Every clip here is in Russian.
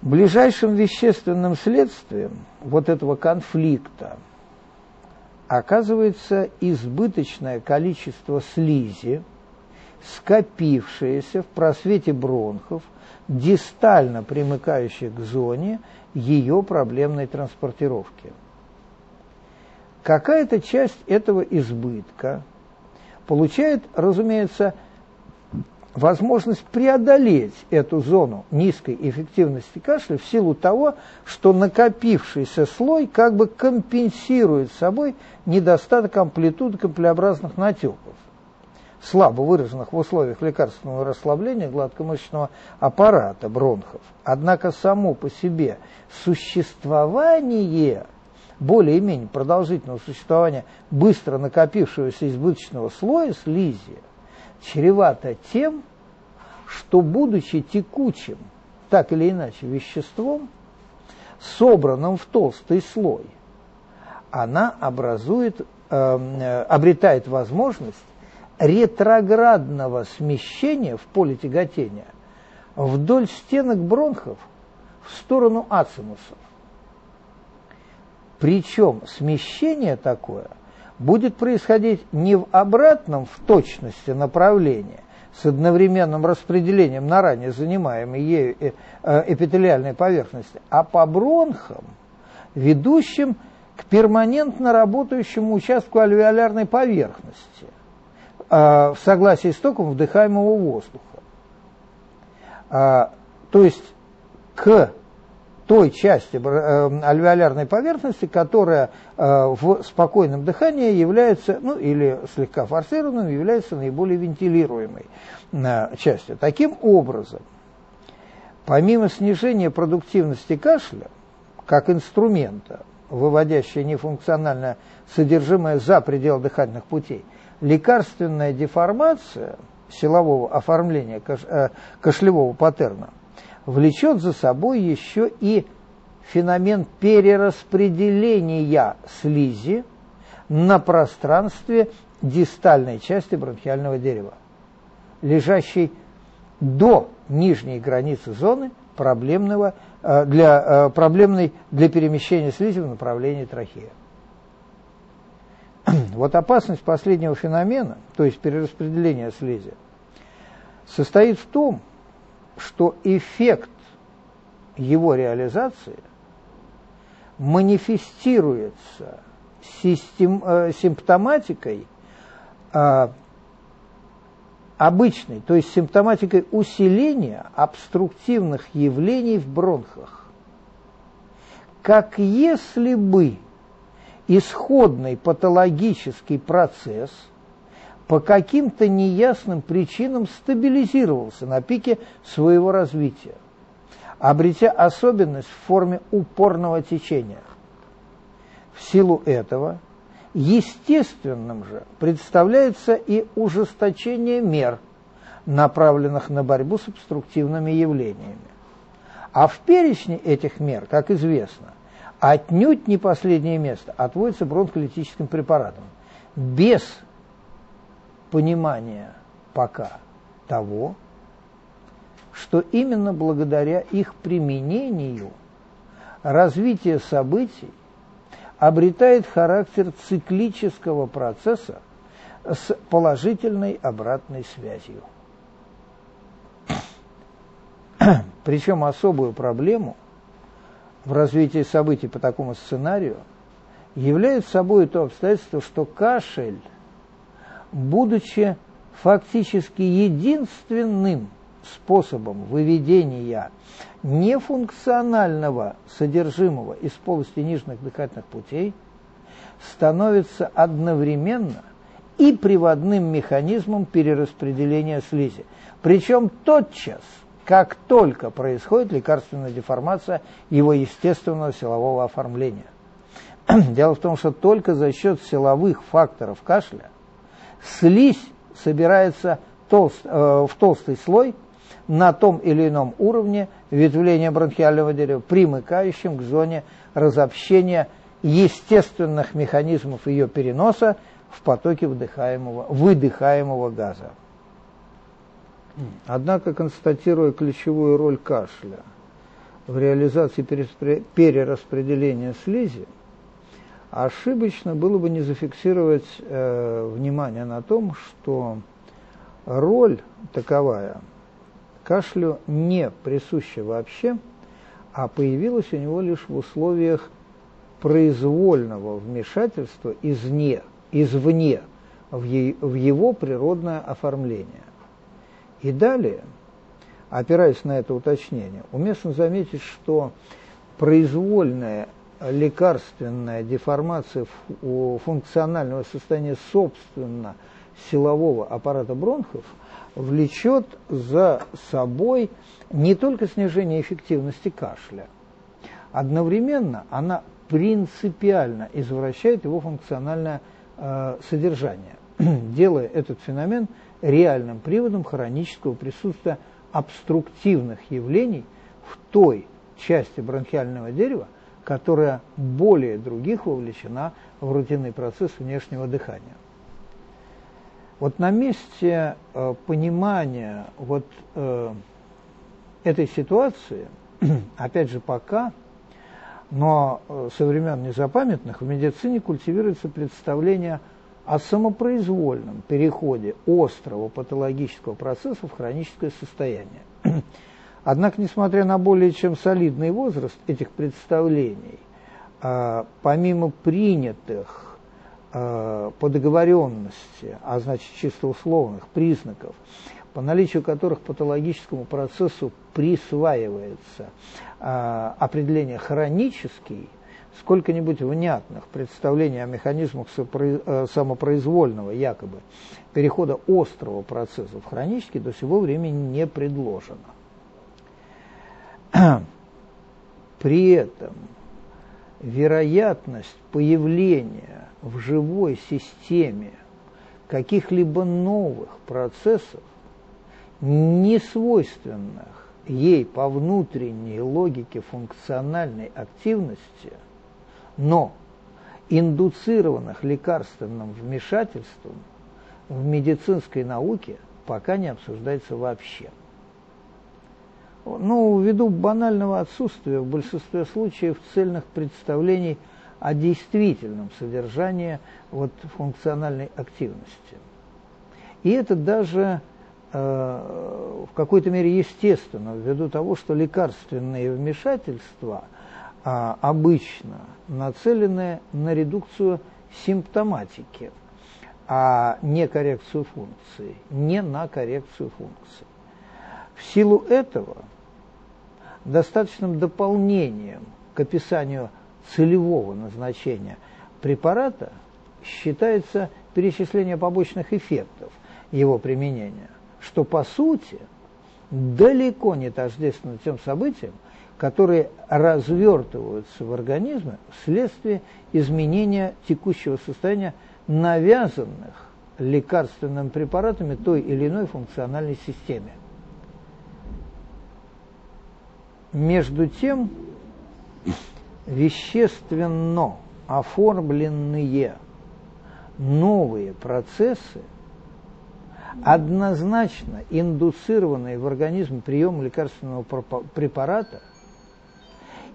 Ближайшим вещественным следствием вот этого конфликта оказывается избыточное количество слизи, скопившееся в просвете бронхов, дистально примыкающей к зоне ее проблемной транспортировки. Какая-то часть этого избытка получает, разумеется, возможность преодолеть эту зону низкой эффективности кашля в силу того, что накопившийся слой как бы компенсирует собой недостаток амплитуды каплеобразных натеков, слабо выраженных в условиях лекарственного расслабления гладкомышечного аппарата бронхов. Однако само по себе существование, более-менее продолжительного существования быстро накопившегося избыточного слоя слизи чревато тем, что, будучи текучим, так или иначе, веществом, собранным в толстый слой, она обретает возможность ретроградного смещения в поле тяготения вдоль стенок бронхов в сторону ацинусов. Причем смещение такое будет происходить не в обратном в точности направлении с одновременным распределением на ранее занимаемой ею эпителиальной поверхности, а по бронхам, ведущим к перманентно работающему участку альвеолярной поверхности, в согласии с током вдыхаемого воздуха. То есть к той части альвеолярной поверхности, которая в спокойном дыхании является, ну или слегка форсированным, является наиболее вентилируемой частью. Таким образом, помимо снижения продуктивности кашля, как инструмента, выводящего нефункциональное содержимое за пределы дыхательных путей, лекарственная деформация силового оформления кашлевого паттерна влечет за собой еще и феномен перераспределения слизи на проблемной дистальной части бронхиального дерева, лежащей до нижней границы зоны проблемной для перемещения слизи в направлении трахеи. Вот опасность последнего феномена, то есть перераспределения слизи, состоит в том, что эффект его реализации манифестируется симптоматикой обычной, то есть симптоматикой усиления обструктивных явлений в бронхах, как если бы исходный патологический процесс по каким-то неясным причинам стабилизировался на пике своего развития, обретя особенность в форме упорного течения. В силу этого естественным же представляется и ужесточение мер, направленных на борьбу с обструктивными явлениями. А в перечне этих мер, как известно, отнюдь не последнее место отводится бронхолитическим препаратам, без понимания пока того, что именно благодаря их применению развитие событий обретает характер циклического процесса с положительной обратной связью. Причем особую проблему в развитии событий по такому сценарию является собой то обстоятельство, что кашель, будучи фактически единственным способом выведения нефункционального содержимого из полости нижних дыхательных путей, становится одновременно и приводным механизмом перераспределения слизи. Причем тотчас, как только происходит лекарственная деформация его естественного силового оформления. Дело в том, что только за счет силовых факторов кашля слизь собирается в толстый слой на том или ином уровне ветвления бронхиального дерева, примыкающем к зоне разобщения естественных механизмов ее переноса в потоке выдыхаемого газа. Однако, констатируя ключевую роль кашля в реализации перераспределения слизи, ошибочно было бы не зафиксировать внимание на том, что роль таковая кашлю не присуща вообще, а появилась у него лишь в условиях произвольного вмешательства извне в его природное оформление. И далее, опираясь на это уточнение, уместно заметить, что произвольная лекарственная деформация функционального состояния собственно силового аппарата бронхов влечет за собой не только снижение эффективности кашля, одновременно она принципиально извращает его функциональное содержание, делая этот феномен реальным приводом хронического присутствия обструктивных явлений в той части бронхиального дерева, которая более других вовлечена в рутинный процесс внешнего дыхания. Вот на месте понимания этой ситуации, опять же пока, но со времен незапамятных в медицине культивируется представление о самопроизвольном переходе острого патологического процесса в хроническое состояние. Однако, несмотря на более чем солидный возраст этих представлений, помимо принятых по договоренности, а значит чисто условных признаков, по наличию которых патологическому процессу присваивается определение хронический, сколько-нибудь внятных представлений о механизмах самопроизвольного якобы перехода острого процесса в хронический до сего времени не предложено. При этом вероятность появления в живой системе каких-либо новых процессов, не свойственных ей по внутренней логике функциональной активности, но индуцированных лекарственным вмешательством, в медицинской науке пока не обсуждается вообще. Ввиду банального отсутствия в большинстве случаев цельных представлений о действительном содержании функциональной активности. И это даже в какой-то мере естественно, ввиду того, что лекарственные вмешательства обычно нацелены на редукцию симптоматики, а не коррекцию функций, не на коррекцию функций. В силу этого достаточным дополнением к описанию целевого назначения препарата считается перечисление побочных эффектов его применения, что по сути далеко не тождественно тем событиям, которые развертываются в организме вследствие изменения текущего состояния навязанных лекарственными препаратами той или иной функциональной системе. Между тем, вещественно оформленные новые процессы, однозначно индуцированные в организм приемом лекарственного препарата,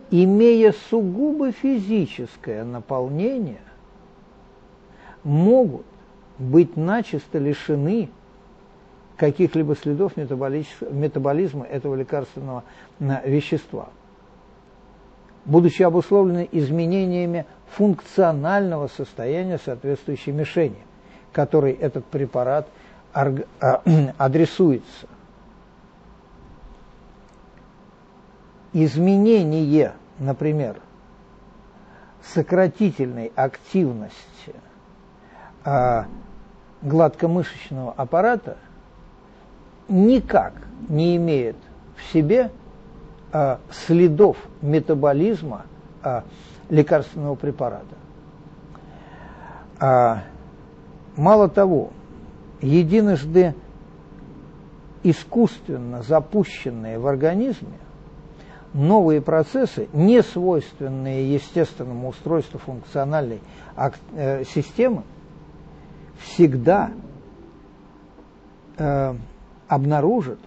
имея сугубо физическое наполнение, могут быть начисто лишены каких-либо следов метаболизма этого лекарственного вещества, будучи обусловлены изменениями функционального состояния соответствующей мишени, которой этот препарат адресуется. Изменение, например, сократительной активности гладкомышечного аппарата никак не имеет в себе следов метаболизма лекарственного препарата. Мало того, единожды искусственно запущенные в организме новые процессы, не свойственные естественному устройству функциональной системы, всегда обнаружат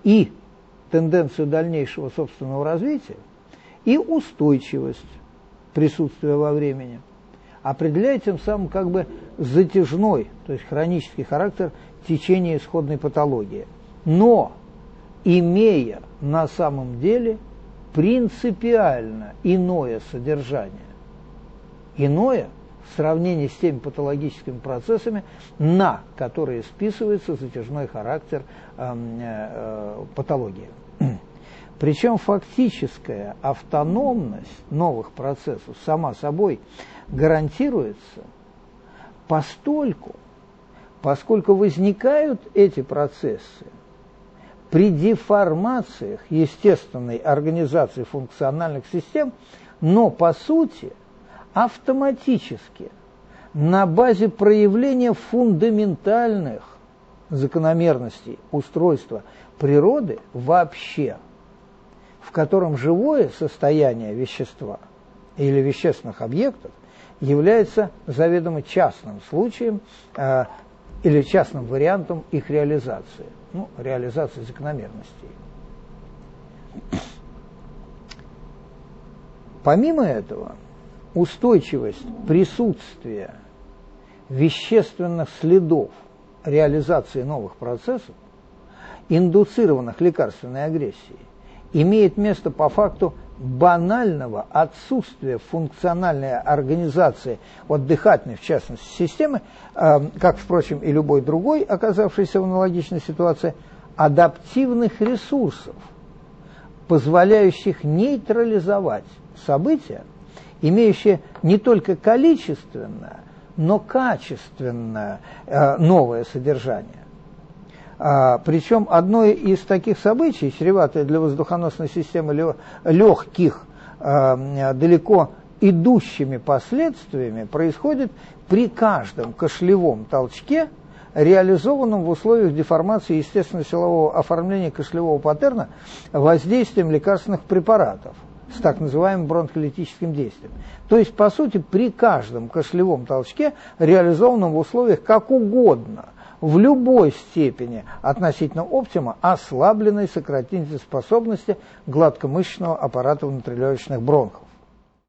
и тенденцию дальнейшего собственного развития, и устойчивость присутствия во времени, определяя тем самым как бы затяжной, то есть хронический характер течения исходной патологии, но имея на самом деле принципиально иное содержание, иное в сравнении с теми патологическими процессами, на которые списывается затяжной характер патологии. Причем фактическая автономность новых процессов сама собой гарантируется поскольку возникают эти процессы при деформациях естественной организации функциональных систем, но по сути автоматически на базе проявления фундаментальных закономерностей устройства природы вообще, в котором живое состояние вещества или вещественных объектов является заведомо частным случаем или частным вариантом их реализации, реализации закономерностей. Помимо этого, устойчивость присутствия вещественных следов реализации новых процессов, индуцированных лекарственной агрессией, имеет место по факту банального отсутствия функциональной организации от дыхательной, в частности, системы, как, впрочем, и любой другой, оказавшийся в аналогичной ситуации, адаптивных ресурсов, позволяющих нейтрализовать события, имеющие не только количественное, но качественное новое содержание. Причем одно из таких событий, чреватое для воздухоносной системы легких, далеко идущими последствиями, происходит при каждом кашлевом толчке, реализованном в условиях деформации естественно-силового оформления кашлевого паттерна воздействием лекарственных препаратов с так называемым бронхолитическим действием. То есть, по сути, при каждом кашлевом толчке, реализованном в условиях как угодно, в любой степени относительно оптима ослабленной сократительной способности гладкомышечного аппарата внутрилегочных бронхов.